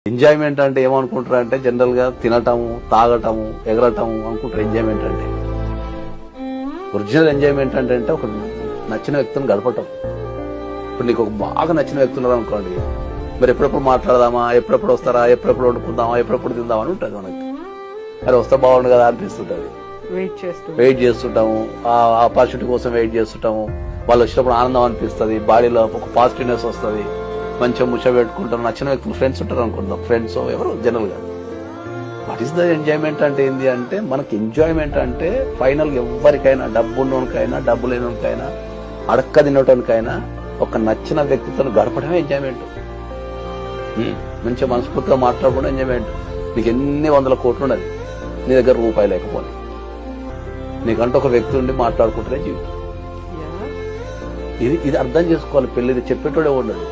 Enjoyment అంటే ఏమనుకుంటారు అంటే జనరల్ గా తినటము, తాగటము, ఎగరటము అనుకుంటారు ఎంజాయ్మెంట్ అంటే. ఒరిజినల్ ఎంజాయ్మెంట్ అంటే ఒక నచ్చిన వ్యక్తిని గడపటం. ఇప్పుడు నీకు ఒక బాగా నచ్చిన వ్యక్తులు అనుకోండి, మరి ఎప్పుడెప్పుడు మాట్లాడదామా, ఎప్పుడెప్పుడు వస్తారా, ఎప్పుడెప్పుడు వండుకుందామా, ఎప్పుడెప్పుడు తిందామని ఉంటుంది మనకి. మరి వస్తే బాగుండు కదా అనిపిస్తుంటది, వెయిట్ చేస్తుంటాము, ఆ ఆపర్చునిటీ కోసం వెయిట్ చేస్తుంటాము. వాళ్ళు వచ్చినప్పుడు ఆనందం అనిపిస్తుంది, బాడీలో ఒక పాజిటివ్నెస్ వస్తుంది, మంచిగా ముచ్చ పెట్టుకుంటారు. నచ్చిన వ్యక్తులు ఫ్రెండ్స్ ఉంటారు అనుకుంటాం, ఫ్రెండ్స్ ఎవరు జనరల్ గా. వాట్ ఈస్ ద ఎంజాయ్మెంట్ అంటే ఏంది అంటే, మనకి ఎంజాయ్మెంట్ అంటే ఫైనల్ ఎవరికైనా, డబ్బు ఉన్నోనికైనా డబ్బు లేనికైనా అడక్క తినటానికైనా ఒక నచ్చిన వ్యక్తితో గడపడమే ఎంజాయ్మెంట్. మంచిగా మనస్ఫూర్తిగా మాట్లాడకుండా ఎంజాయ్మెంట్. నీకు ఎన్ని వందల కోట్లు ఉన్నది, నీ దగ్గర రూపాయి లేకపోతే నీకంటే ఒక వ్యక్తి ఉండి మాట్లాడుకుంటేనే జీవితం. ఇది అర్థం చేసుకోవాలి. పెళ్లి చెప్పేటోడే ఉండదు.